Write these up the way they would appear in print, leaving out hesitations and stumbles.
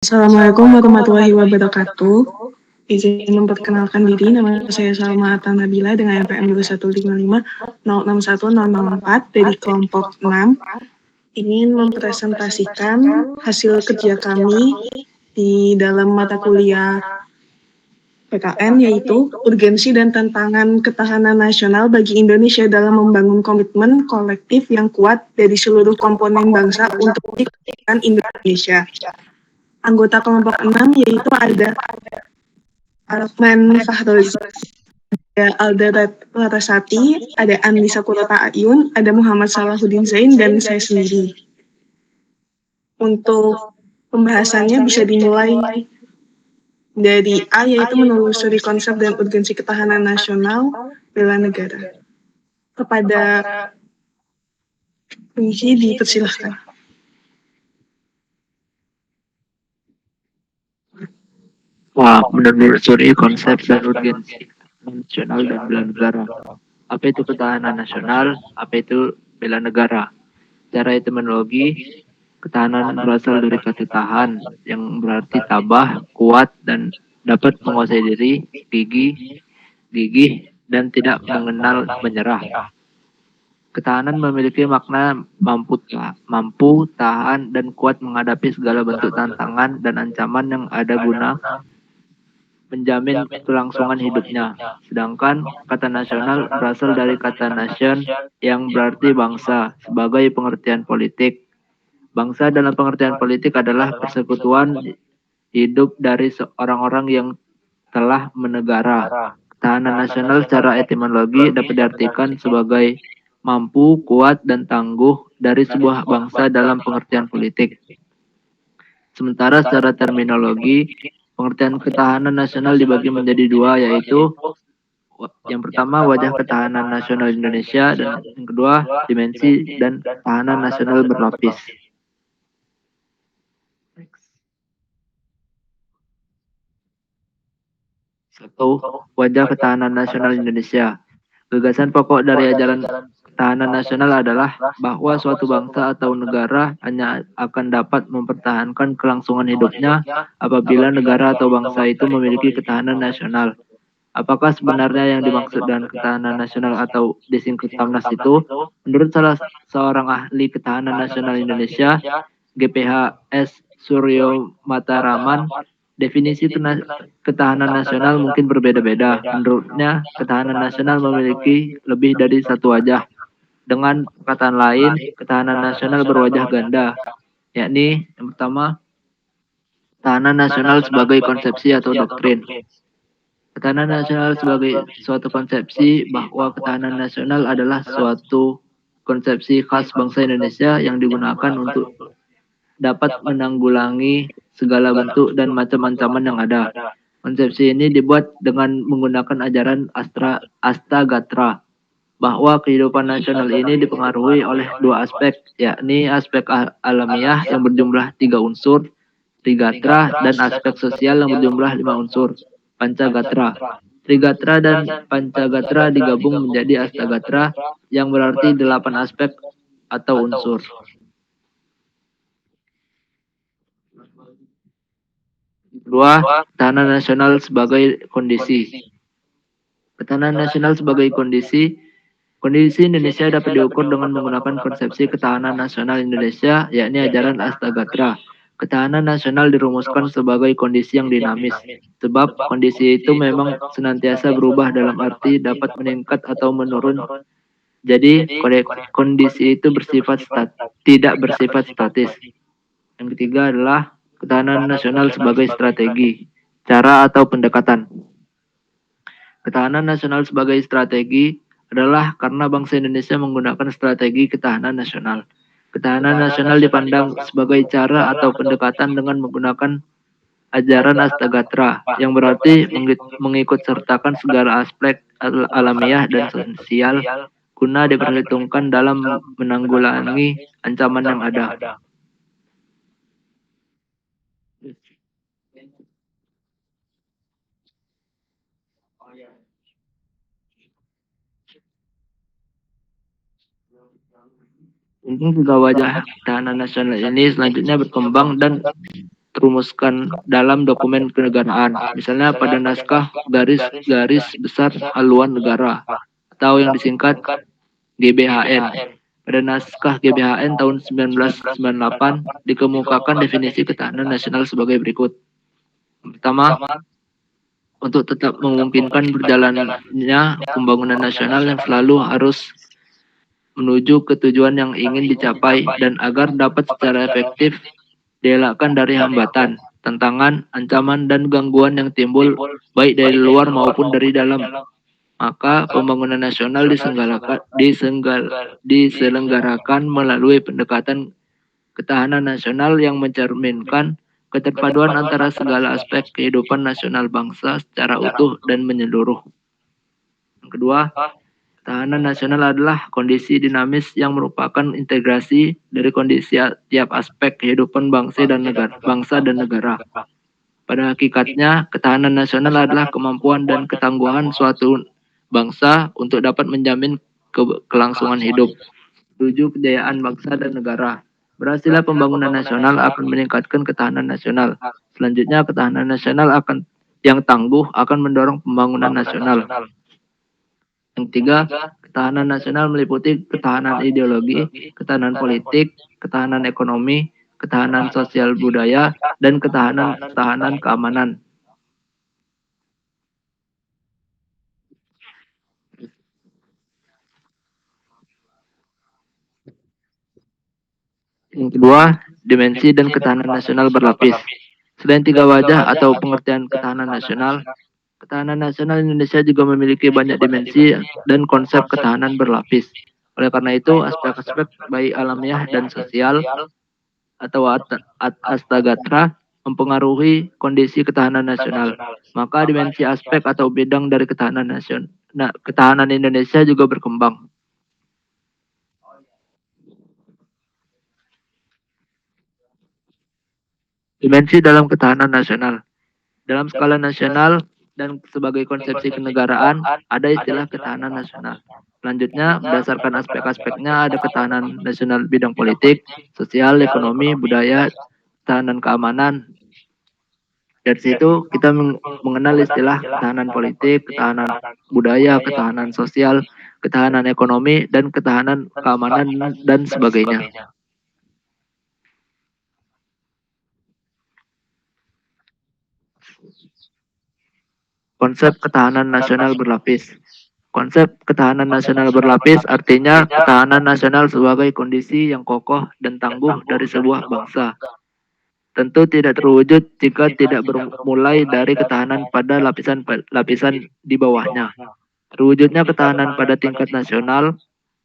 Assalamualaikum warahmatullahi wabarakatuh. Izin memperkenalkan diri, nama saya Salma Atta Nabila dengan NPM 21550610004 dari kelompok 6. Ingin mempresentasikan hasil kerja kami di dalam mata kuliah PKN, yaitu urgensi dan tantangan ketahanan nasional bagi Indonesia dalam membangun komitmen kolektif yang kuat dari seluruh komponen bangsa untuk kepentingan Indonesia. Anggota kelompok 6 yaitu ada Arfman Fahrozi, ada Alda Larasati, ada Anissa Kurota Ayun, ada Muhammad Salahuddin Zain, dan saya sendiri. Untuk pembahasannya bisa dimulai dari A, yaitu menelusuri konsep dan urgensi ketahanan nasional bela negara. Kepada pengisi dipersilahkan. Wah, menelusuri konsep dan urgensi nasional dan bela negara. Apa itu ketahanan nasional? Apa itu bela negara? Secara etimologi, ketahanan berasal dari kata tahan, yang berarti tabah, kuat, dan dapat menguasai diri, gigih, dan tidak mengenal menyerah. Ketahanan memiliki makna mampu, tahan, dan kuat menghadapi segala bentuk tantangan dan ancaman yang ada guna menjamin kelangsungan hidupnya. Sedangkan kata nasional berasal dari kata nation yang berarti bangsa sebagai pengertian politik. Bangsa dalam pengertian politik adalah persekutuan hidup dari orang-orang yang telah menegara. Ketahanan nasional secara etimologi dapat diartikan sebagai mampu, kuat, dan tangguh dari sebuah bangsa dalam pengertian politik. Sementara secara terminologi, pengertian ketahanan nasional dibagi menjadi dua, yaitu yang pertama wajah ketahanan nasional Indonesia, dan yang kedua dimensi dan ketahanan nasional berlapis. Satu, wajah ketahanan nasional Indonesia. Gagasan pokok dari ajaran ketahanan nasional adalah bahwa suatu bangsa atau negara hanya akan dapat mempertahankan kelangsungan hidupnya apabila negara atau bangsa itu memiliki ketahanan nasional. Apakah sebenarnya yang dimaksud dengan ketahanan nasional atau disingkat KAMNAS itu? Menurut salah seorang ahli ketahanan nasional Indonesia, GPHS Suryo Mataraman, definisi ketahanan nasional mungkin berbeda-beda. Menurutnya, ketahanan nasional memiliki lebih dari satu wajah. Dengan perkataan lain, ketahanan nasional berwajah ganda, yakni yang pertama, ketahanan nasional sebagai konsepsi atau doktrin. Ketahanan nasional sebagai suatu konsepsi bahwa ketahanan nasional adalah suatu konsepsi khas bangsa Indonesia yang digunakan untuk dapat menanggulangi segala bentuk dan macam ancaman yang ada. Konsepsi ini dibuat dengan menggunakan ajaran Astagatra, bahwa kehidupan nasional ini dipengaruhi oleh dua aspek, yakni aspek alamiah yang berjumlah 3 unsur, Trigatra, dan aspek sosial yang berjumlah 5 unsur, Pancagatra. Trigatra dan Pancagatra digabung menjadi Astagatra yang berarti 8 aspek atau unsur. Kedua, ketahanan nasional sebagai kondisi. Ketahanan nasional sebagai kondisi Indonesia dapat diukur dengan menggunakan konsepsi ketahanan nasional Indonesia, yakni ajaran Astagatra. Ketahanan nasional dirumuskan sebagai kondisi yang dinamis, sebab kondisi itu memang senantiasa berubah dalam arti dapat meningkat atau menurun. Jadi, kondisi itu tidak bersifat statis. Yang ketiga adalah ketahanan nasional sebagai strategi, cara atau pendekatan. Ketahanan nasional sebagai strategi adalah karena bangsa Indonesia menggunakan strategi ketahanan nasional. Ketahanan nasional dipandang sebagai cara atau pendekatan dengan menggunakan ajaran Astagatra, yang berarti mengikut sertakan segala aspek alamiah dan sosial guna diperhitungkan dalam menanggulangi ancaman yang ada. Mungkin juga wajah ketahanan nasional ini selanjutnya berkembang dan terumuskan dalam dokumen kenegaraan. Misalnya pada naskah garis-garis besar haluan negara atau yang disingkat GBHN. Pada naskah GBHN tahun 1998 dikemukakan definisi ketahanan nasional sebagai berikut. Pertama, untuk tetap memungkinkan berjalannya pembangunan nasional yang selalu harus menuju ke tujuan yang ingin dicapai dan agar dapat secara efektif dielakkan dari hambatan, tantangan, ancaman, dan gangguan yang timbul baik dari luar maupun dari dalam. Maka pembangunan nasional diselenggarakan melalui pendekatan ketahanan nasional yang mencerminkan keterpaduan antara segala aspek kehidupan nasional bangsa secara utuh dan menyeluruh. Yang kedua, ketahanan nasional adalah kondisi dinamis yang merupakan integrasi dari kondisi tiap aspek kehidupan bangsa dan negara. Pada hakikatnya, ketahanan nasional adalah kemampuan dan ketangguhan suatu bangsa untuk dapat menjamin kelangsungan hidup, menuju kejayaan bangsa dan negara. Berhasilnya pembangunan nasional akan meningkatkan ketahanan nasional. Selanjutnya, ketahanan nasional yang tangguh akan mendorong pembangunan nasional. Yang ketiga, ketahanan nasional meliputi ketahanan ideologi, ketahanan politik, ketahanan ekonomi, ketahanan sosial budaya, dan ketahanan keamanan. Yang kedua, dimensi dan ketahanan nasional berlapis. Selain tiga wajah atau pengertian ketahanan nasional Indonesia juga memiliki banyak dimensi dan konsep ketahanan berlapis. Oleh karena itu, aspek-aspek baik alamiah dan sosial atau astagatra mempengaruhi kondisi ketahanan nasional. Maka dimensi aspek atau bidang dari ketahanan Indonesia juga berkembang. Dimensi dalam ketahanan nasional. Dalam skala nasional dan sebagai konsepsi kenegaraan, ada istilah ketahanan nasional. Selanjutnya, berdasarkan aspek-aspeknya ada ketahanan nasional bidang politik, sosial, ekonomi, budaya, ketahanan keamanan. Dari situ kita mengenal istilah ketahanan politik, ketahanan budaya, ketahanan sosial, ketahanan ekonomi, dan ketahanan keamanan, dan sebagainya. Konsep ketahanan nasional berlapis. Konsep ketahanan nasional berlapis artinya ketahanan nasional sebagai kondisi yang kokoh dan tangguh dari sebuah bangsa. Tentu tidak terwujud jika tidak bermulai dari ketahanan pada lapisan di bawahnya. Terwujudnya ketahanan pada tingkat nasional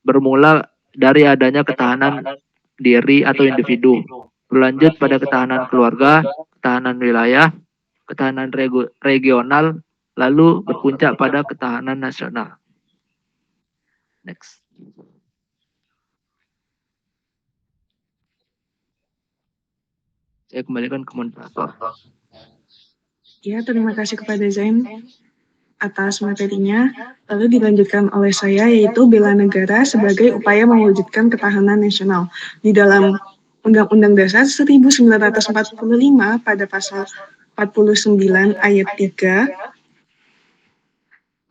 bermula dari adanya ketahanan diri atau individu, berlanjut pada ketahanan keluarga, ketahanan wilayah, ketahanan regional, lalu berpuncak pada ketahanan nasional. Next. Saya kembalikan ke moderator. Ya, terima kasih kepada Zain atas materinya. Lalu dilanjutkan oleh saya, yaitu bela negara sebagai upaya mewujudkan ketahanan nasional. Di dalam Undang-Undang Dasar 1945 pada pasal 49 ayat 3,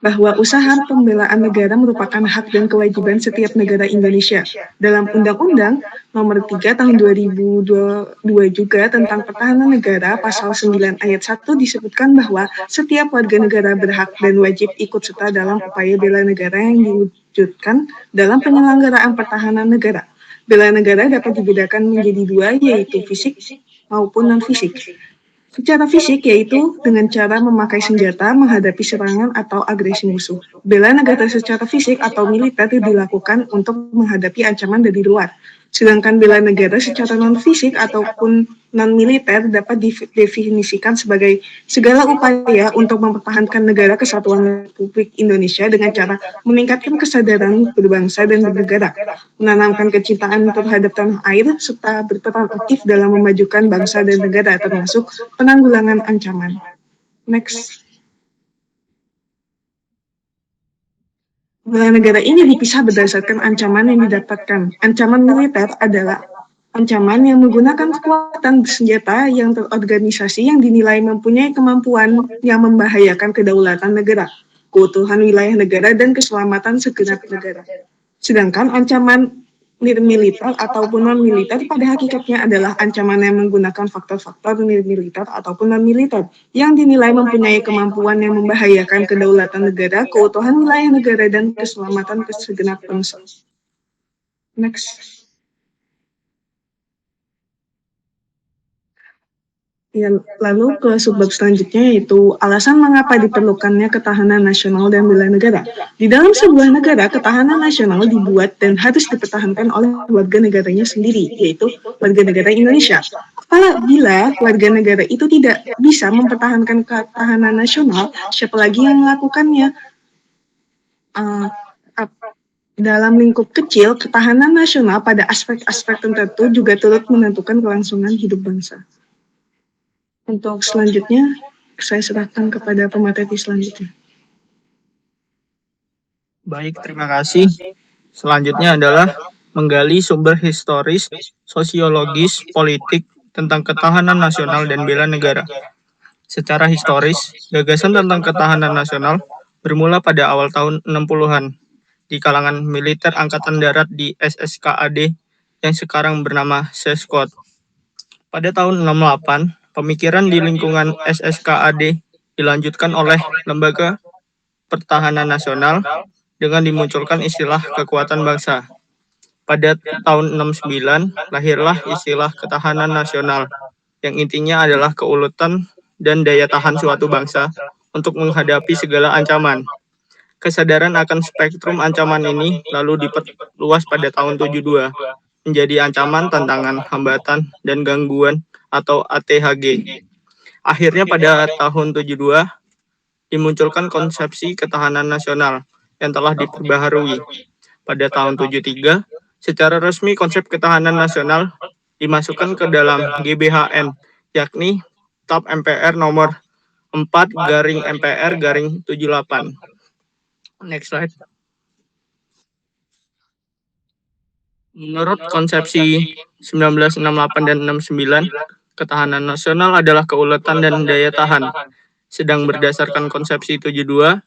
bahwa usaha pembelaan negara merupakan hak dan kewajiban setiap negara Indonesia. Dalam Undang-Undang Nomor 3 Tahun 2022 juga tentang Pertahanan Negara, Pasal 9 Ayat 1 disebutkan bahwa setiap warga negara berhak dan wajib ikut serta dalam upaya bela negara yang diwujudkan dalam penyelenggaraan pertahanan negara. Bela negara dapat dibedakan menjadi dua, yaitu fisik maupun non-fisik. Secara fisik, yaitu dengan cara memakai senjata menghadapi serangan atau agresi musuh. Bela negara secara fisik atau militer dilakukan untuk menghadapi ancaman dari luar. Sedangkan bela negara secara non-fisik ataupun non-militer dapat didefinisikan sebagai segala upaya untuk mempertahankan negara kesatuan Republik Indonesia dengan cara meningkatkan kesadaran berbangsa dan bernegara, menanamkan kecintaan terhadap tanah air, serta berperan aktif dalam memajukan bangsa dan negara, termasuk penanggulangan ancaman. Next. Bela negara ini dipisah berdasarkan ancaman yang didapatkan. Ancaman militer adalah ancaman yang menggunakan kekuatan senjata yang terorganisasi yang dinilai mempunyai kemampuan yang membahayakan kedaulatan negara, keutuhan wilayah negara, dan keselamatan segenap negara. Sedangkan ancaman nirmiliter ataupun non-militer pada hakikatnya adalah ancaman yang menggunakan faktor-faktor nirmiliter ataupun non-militer yang dinilai mempunyai kemampuan yang membahayakan kedaulatan negara, keutuhan wilayah negara, dan keselamatan segenap bangsa. Next. Ya, lalu ke subbab selanjutnya yaitu alasan mengapa diperlukannya ketahanan nasional dan bela negara. Di dalam sebuah negara, ketahanan nasional dibuat dan harus dipertahankan oleh warga negaranya sendiri, yaitu warga negara Indonesia. Apabila warga negara itu tidak bisa mempertahankan ketahanan nasional, siapa lagi yang melakukannya? Dalam lingkup kecil, ketahanan nasional pada aspek-aspek tertentu juga turut menentukan kelangsungan hidup bangsa. Untuk selanjutnya, saya serahkan kepada pemateri selanjutnya. Baik, terima kasih. Selanjutnya adalah menggali sumber historis, sosiologis, politik tentang ketahanan nasional dan bela negara. Secara historis, gagasan tentang ketahanan nasional bermula pada awal tahun 60-an di kalangan militer Angkatan Darat di SSKAD yang sekarang bernama Seskot. Pada tahun 68, pemikiran di lingkungan SSKAD dilanjutkan oleh Lembaga Pertahanan Nasional dengan dimunculkan istilah kekuatan bangsa. Pada tahun 69, lahirlah istilah ketahanan nasional, yang intinya adalah keuletan dan daya tahan suatu bangsa untuk menghadapi segala ancaman. Kesadaran akan spektrum ancaman ini lalu diperluas pada tahun 72, menjadi ancaman, tantangan, hambatan, dan gangguan atau ATHG. Akhirnya pada tahun 72, dimunculkan konsepsi ketahanan nasional yang telah diperbaharui. Pada tahun 73, secara resmi konsep ketahanan nasional dimasukkan ke dalam GBHN, yakni TAP MPR nomor 4/MPR/78. Next slide. Menurut konsepsi 1968 dan 69, ketahanan nasional adalah keuletan dan daya tahan. Sedang berdasarkan konsepsi 72,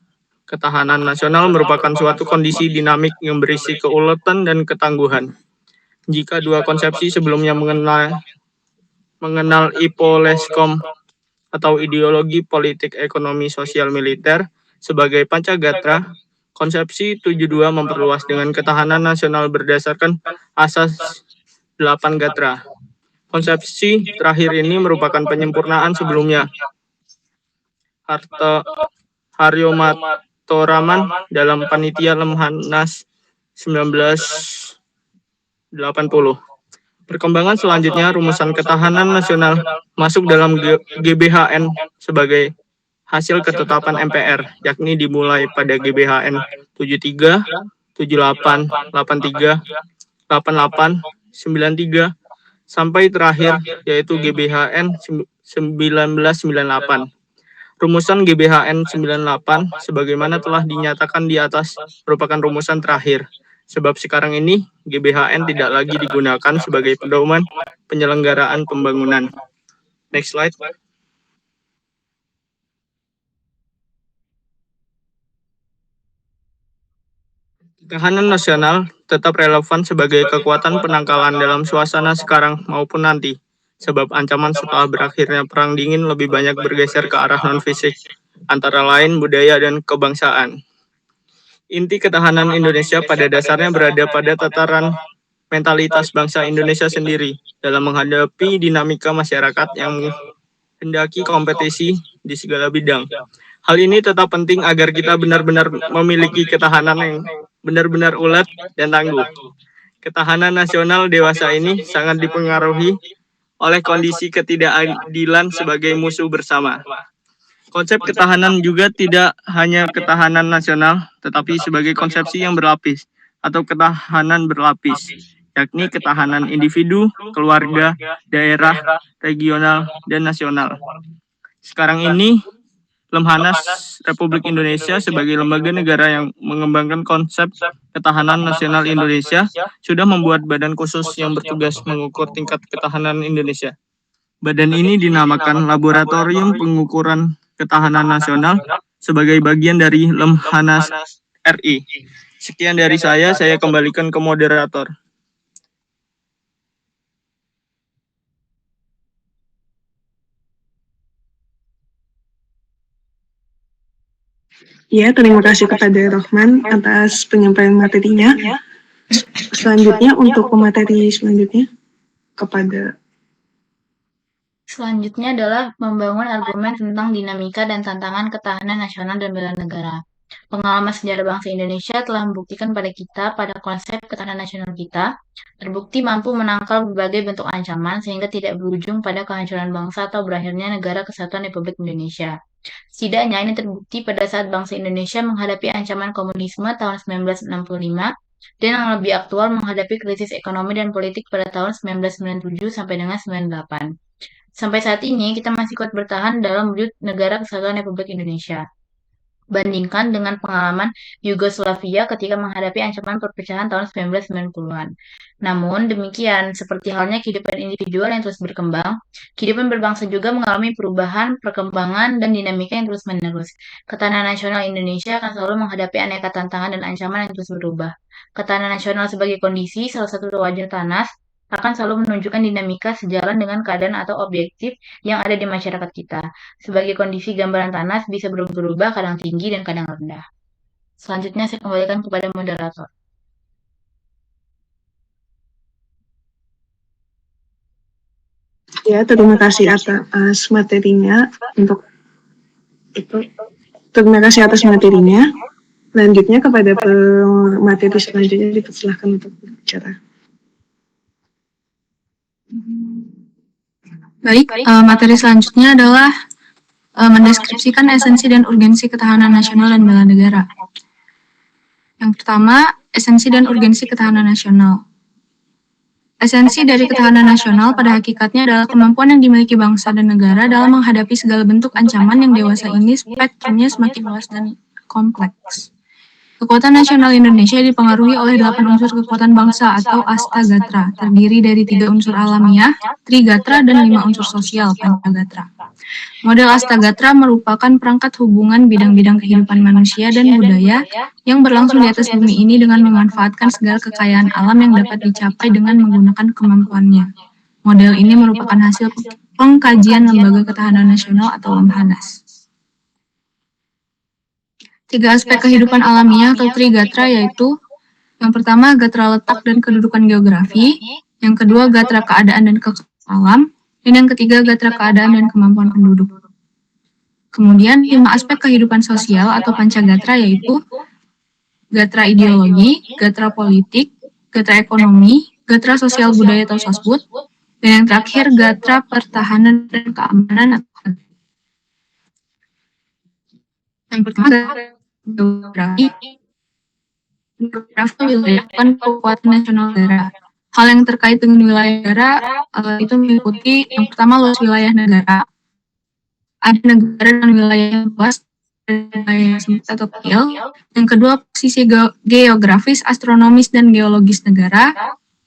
ketahanan nasional merupakan suatu kondisi dinamik yang berisi keuletan dan ketangguhan. Jika dua konsepsi sebelumnya mengenal IPO-LESCOM atau ideologi politik ekonomi sosial militer sebagai Pancagatra, konsepsi 72 memperluas dengan ketahanan nasional berdasarkan asas 8 Gatra. Konsepsi terakhir ini merupakan penyempurnaan sebelumnya. Haryo Matoraman dalam Panitia Lemhanas 1980. Perkembangan selanjutnya, rumusan ketahanan nasional masuk dalam GBHN sebagai hasil ketetapan MPR, yakni dimulai pada GBHN 73, 78, 83, 88, 93, sampai terakhir yaitu GBHN 1998. Rumusan GBHN 98 sebagaimana telah dinyatakan di atas merupakan rumusan terakhir. Sebab sekarang ini GBHN tidak lagi digunakan sebagai pedoman penyelenggaraan pembangunan. Next slide. Ketahanan nasional tetap relevan sebagai kekuatan penangkalan dalam suasana sekarang maupun nanti. Sebab ancaman setelah berakhirnya Perang Dingin lebih banyak bergeser ke arah non-fisik, antara lain budaya dan kebangsaan. Inti ketahanan Indonesia pada dasarnya berada pada tataran mentalitas bangsa Indonesia sendiri dalam menghadapi dinamika masyarakat yang hendaki kompetisi di segala bidang. Hal ini tetap penting agar kita benar-benar memiliki ketahanan yang benar-benar ulet dan tangguh. Ketahanan nasional dewasa ini sangat dipengaruhi oleh kondisi ketidakadilan sebagai musuh bersama. Konsep ketahanan juga tidak hanya ketahanan nasional, tetapi sebagai konsepsi yang berlapis atau ketahanan berlapis, yakni ketahanan individu, keluarga, daerah, regional, dan nasional. Sekarang ini, Lemhanas Republik Indonesia sebagai lembaga negara yang mengembangkan konsep ketahanan nasional Indonesia sudah membuat badan khusus yang bertugas mengukur tingkat ketahanan Indonesia. Badan ini dinamakan Laboratorium Pengukuran Ketahanan Nasional sebagai bagian dari Lemhanas RI. Sekian dari saya kembalikan ke moderator. Ya, terima kasih kepada Rohman atas penyampaian materinya. Selanjutnya untuk pemateri selanjutnya kepada Selanjutnya adalah membangun argumen tentang dinamika dan tantangan ketahanan nasional dan bela negara. Pengalaman sejarah bangsa Indonesia telah membuktikan pada kita pada konsep ketahanan nasional kita terbukti mampu menangkal berbagai bentuk ancaman sehingga tidak berujung pada kehancuran bangsa atau berakhirnya Negara Kesatuan Republik Indonesia. Setidaknya ini terbukti pada saat bangsa Indonesia menghadapi ancaman komunisme tahun 1965 dan yang lebih aktual menghadapi krisis ekonomi dan politik pada tahun 1997 sampai dengan 98. Sampai saat ini, kita masih kuat bertahan dalam wujud Negara Kesatuan Republik Indonesia. Bandingkan dengan pengalaman Yugoslavia ketika menghadapi ancaman perpecahan tahun 1990-an. Namun, demikian, seperti halnya kehidupan individual yang terus berkembang, kehidupan berbangsa juga mengalami perubahan, perkembangan, dan dinamika yang terus-menerus. Ketahanan nasional Indonesia akan selalu menghadapi aneka tantangan dan ancaman yang terus berubah. Ketahanan nasional sebagai kondisi, salah satu wajar tanah, akan selalu menunjukkan dinamika sejalan dengan keadaan atau objektif yang ada di masyarakat kita. Sebagai kondisi gambaran tanah bisa berubah kadang tinggi dan kadang rendah. Selanjutnya saya kembalikan kepada moderator. Ya, terima kasih atas materinya untuk itu. Terima kasih atas materinya. Selanjutnya kepada pemateri selanjutnya dipersilahkan untuk berbicara. Baik, materi selanjutnya adalah mendeskripsikan esensi dan urgensi ketahanan nasional dan bela negara. Yang pertama, esensi dan urgensi ketahanan nasional. Esensi dari ketahanan nasional pada hakikatnya adalah kemampuan yang dimiliki bangsa dan negara dalam menghadapi segala bentuk ancaman yang dewasa ini spektrumnya semakin luas dan kompleks. Kekuatan nasional Indonesia dipengaruhi oleh 8 unsur kekuatan bangsa atau Astagatra, terdiri dari 3 unsur alamiah, Trigatra, dan 5 unsur sosial, Pancagatra. Model Astagatra merupakan perangkat hubungan bidang-bidang kehidupan manusia dan budaya yang berlangsung di atas bumi ini dengan memanfaatkan segala kekayaan alam yang dapat dicapai dengan menggunakan kemampuannya. Model ini merupakan hasil pengkajian Lembaga Ketahanan Nasional atau Lemhanas. 3 aspek kehidupan alamiah atau Trigatra yaitu yang pertama gatra letak dan kedudukan geografi, yang kedua gatra keadaan dan kekayaan alam, dan yang ketiga gatra keadaan dan kemampuan penduduk. Kemudian 5 aspek kehidupan sosial atau Pancagatra yaitu gatra ideologi, gatra politik, gatra ekonomi, gatra sosial budaya atau sosbud, dan yang terakhir gatra pertahanan dan keamanan atau yang pertama geografi wilayah kan kekuatan nasional negara. Hal yang terkait dengan wilayah negara itu meliputi yang pertama luas wilayah negara. Ada negara dan wilayah yang luas dan wilayah yang sempit atau kecil. Yang kedua posisi geografis, astronomis dan geologis negara.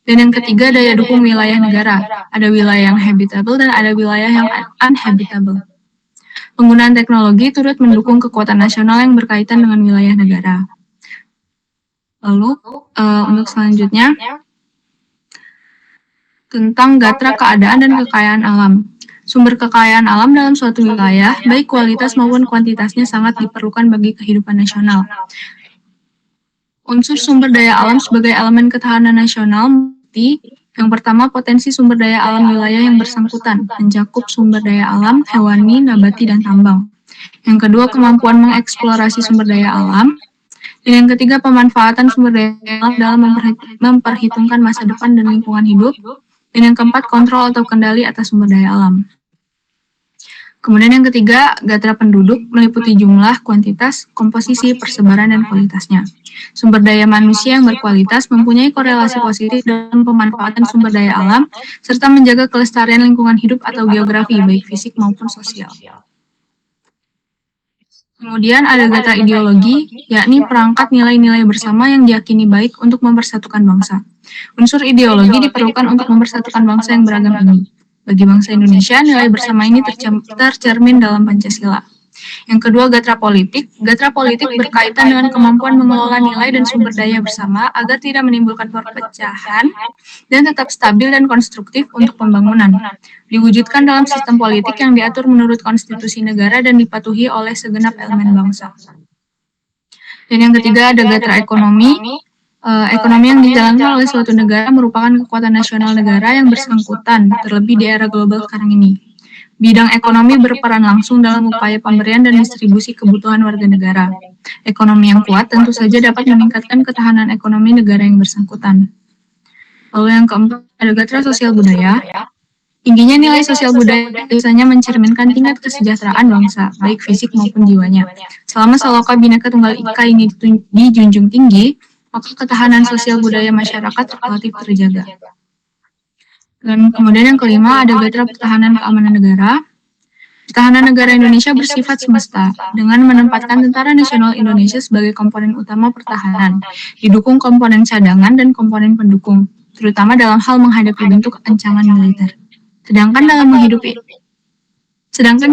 Dan yang ketiga daya dukung wilayah negara. Ada wilayah yang habitable dan ada wilayah yang uninhabitable. Penggunaan teknologi turut mendukung kekuatan nasional yang berkaitan dengan wilayah negara. Lalu, untuk selanjutnya, tentang gatra keadaan dan kekayaan alam. Sumber kekayaan alam dalam suatu wilayah, baik kualitas maupun kuantitasnya sangat diperlukan bagi kehidupan nasional. Unsur sumber daya alam sebagai elemen ketahanan nasional mesti yang pertama, potensi sumber daya alam wilayah yang bersangkutan, mencakup sumber daya alam, hewani, nabati, dan tambang. Yang kedua, kemampuan mengeksplorasi sumber daya alam. Dan yang ketiga, pemanfaatan sumber daya alam dalam memperhitungkan masa depan dan lingkungan hidup. Dan yang keempat, kontrol atau kendali atas sumber daya alam. Kemudian yang ketiga, gatra penduduk meliputi jumlah, kuantitas, komposisi, persebaran, dan kualitasnya. Sumber daya manusia yang berkualitas mempunyai korelasi positif dalam pemanfaatan sumber daya alam, serta menjaga kelestarian lingkungan hidup atau geografi, baik fisik maupun sosial. Kemudian ada gatra ideologi, yakni perangkat nilai-nilai bersama yang diyakini baik untuk mempersatukan bangsa. Unsur ideologi diperlukan untuk mempersatukan bangsa yang beragam ini. Bagi bangsa Indonesia, nilai bersama ini tercermin dalam Pancasila. Yang kedua, gatra politik. Gatra politik berkaitan dengan kemampuan mengelola nilai dan sumber daya bersama agar tidak menimbulkan perpecahan dan tetap stabil dan konstruktif untuk pembangunan. Diwujudkan dalam sistem politik yang diatur menurut konstitusi negara dan dipatuhi oleh segenap elemen bangsa. Dan yang ketiga ada gatra ekonomi. Ekonomi yang dijalankan oleh suatu negara merupakan kekuatan nasional negara yang bersangkutan, terlebih di era global sekarang ini. Bidang ekonomi berperan langsung dalam upaya pemberian dan distribusi kebutuhan warga negara. Ekonomi yang kuat tentu saja dapat meningkatkan ketahanan ekonomi negara yang bersangkutan. Lalu yang keempat, ada gatra sosial budaya. Tingginya nilai sosial budaya biasanya mencerminkan tingkat kesejahteraan bangsa, baik fisik maupun jiwanya. Selama Saloka Bhinneka Tunggal Ika ini dijunjung tinggi, maka ketahanan sosial budaya masyarakat relatif terjaga. Dan kemudian yang kelima ada gatra pertahanan keamanan negara. Pertahanan negara Indonesia bersifat semesta dengan menempatkan Tentara Nasional Indonesia sebagai komponen utama pertahanan, didukung komponen cadangan dan komponen pendukung, terutama dalam hal menghadapi bentuk ancaman militer. Sedangkan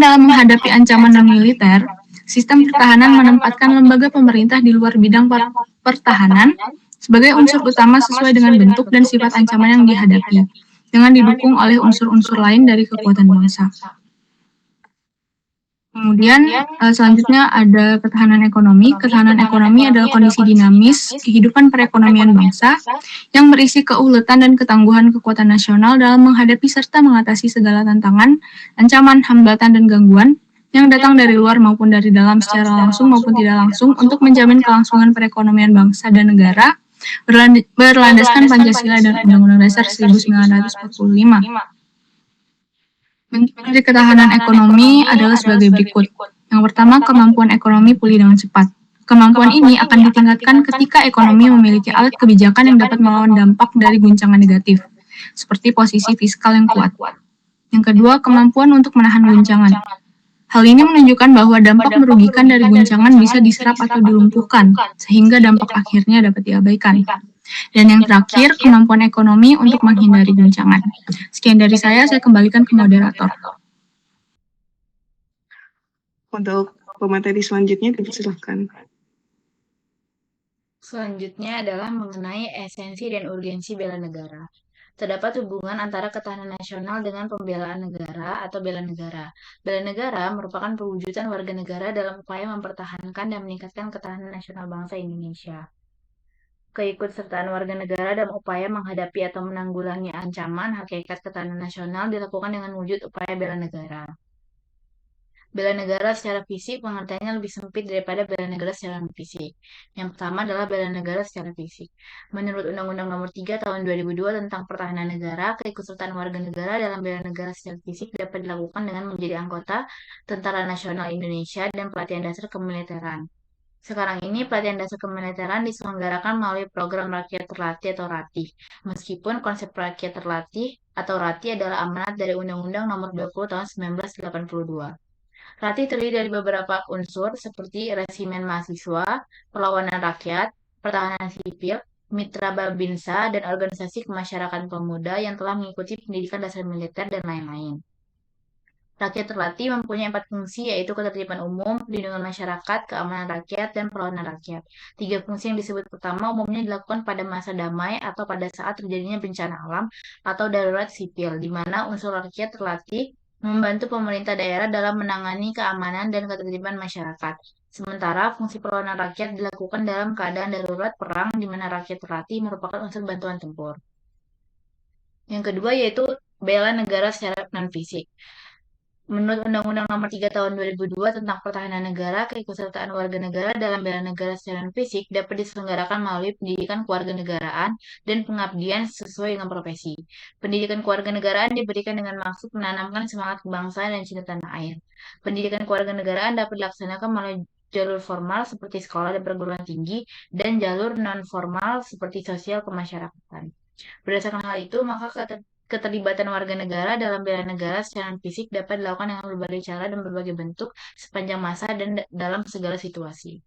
dalam menghadapi ancaman non-militer, sistem pertahanan menempatkan lembaga pemerintah di luar bidang pertahanan sebagai unsur utama sesuai dengan bentuk dan sifat ancaman yang dihadapi, dengan didukung oleh unsur-unsur lain dari kekuatan bangsa. Kemudian selanjutnya ada ketahanan ekonomi. Ketahanan ekonomi adalah kondisi dinamis kehidupan perekonomian bangsa yang berisi keuletan dan ketangguhan kekuatan nasional dalam menghadapi serta mengatasi segala tantangan, ancaman, hambatan, dan gangguan yang datang dari luar maupun dari dalam secara langsung maupun tidak langsung untuk menjamin kelangsungan perekonomian bangsa dan negara berlandaskan Pancasila dan Undang-Undang Dasar 1945. Bentuk dari ketahanan ekonomi adalah sebagai berikut. Yang pertama, kemampuan ekonomi pulih dengan cepat. Kemampuan ini akan ditingkatkan ketika ekonomi memiliki alat kebijakan yang dapat melawan dampak dari guncangan negatif, seperti posisi fiskal yang kuat. Yang kedua, kemampuan untuk menahan guncangan. Hal ini menunjukkan bahwa dampak merugikan dari guncangan bisa diserap atau dilumpuhkan, sehingga dampak akhirnya dapat diabaikan. Dan yang terakhir, kemampuan ekonomi untuk menghindari guncangan. Sekian dari saya kembalikan ke moderator. Untuk pemateri selanjutnya dipersilahkan. Selanjutnya adalah mengenai esensi dan urgensi bela negara. Terdapat hubungan antara ketahanan nasional dengan pembelaan negara atau bela negara. Bela negara merupakan perwujudan warga negara dalam upaya mempertahankan dan meningkatkan ketahanan nasional bangsa Indonesia. Keikutsertaan warga negara dalam upaya menghadapi atau menanggulangi ancaman hakikat ketahanan nasional dilakukan dengan wujud upaya bela negara. Bela negara secara fisik pengertiannya lebih sempit daripada bela negara secara non-fisik. Yang pertama adalah bela negara secara fisik. Menurut Undang-Undang Nomor 3 Tahun 2002 tentang Pertahanan Negara, keikutsertaan warga negara dalam bela negara secara fisik dapat dilakukan dengan menjadi anggota Tentara Nasional Indonesia dan pelatihan dasar kemiliteran. Sekarang ini pelatihan dasar kemiliteran diselenggarakan melalui program Rakyat Terlatih atau RATI. Meskipun konsep Rakyat Terlatih atau RATI adalah amanat dari Undang-Undang Nomor 20 Tahun 1982. RATI terdiri dari beberapa unsur seperti resimen mahasiswa, perlawanan rakyat, pertahanan sipil, mitra babinsa, dan organisasi kemasyarakatan pemuda yang telah mengikuti pendidikan dasar militer dan lain-lain. Rakyat terlatih mempunyai 4 fungsi, yaitu ketertiban umum, perlindungan masyarakat, keamanan rakyat, dan perlawanan rakyat. 3 fungsi yang disebut pertama umumnya dilakukan pada masa damai atau pada saat terjadinya bencana alam atau darurat sipil, di mana unsur rakyat terlatih membantu pemerintah daerah dalam menangani keamanan dan ketertiban masyarakat. Sementara fungsi perlawanan rakyat dilakukan dalam keadaan darurat perang, di mana rakyat terlatih merupakan unsur bantuan tempur. Yang kedua yaitu bela negara secara non-fisik. Menurut Undang-Undang Nomor 3 Tahun 2002 tentang Pertahanan Negara, keikutsertaan warga negara dalam bela negara secara fisik dapat diselenggarakan melalui pendidikan kewarganegaraan dan pengabdian sesuai dengan profesi. Pendidikan kewarganegaraan diberikan dengan maksud menanamkan semangat kebangsaan dan cinta tanah air. Pendidikan kewarganegaraan dapat dilaksanakan melalui jalur formal seperti sekolah dan perguruan tinggi dan jalur non-formal seperti sosial kemasyarakatan. Berdasarkan hal itu, maka keterlibatan warga negara dalam bela negara secara fisik dapat dilakukan dengan berbagai cara dan berbagai bentuk sepanjang masa dan dalam segala situasi.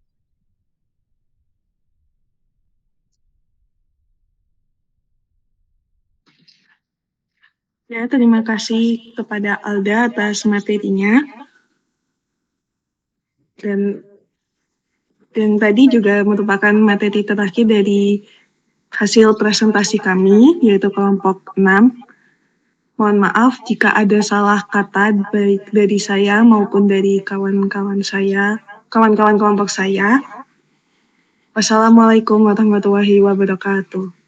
Ya, terima kasih kepada Alda atas materinya. Dan yang tadi juga merupakan materi terakhir dari hasil presentasi kami, yaitu kelompok 6. Mohon maaf jika ada salah kata baik dari saya maupun dari kawan-kawan kelompok saya. Wassalamualaikum warahmatullahi wabarakatuh.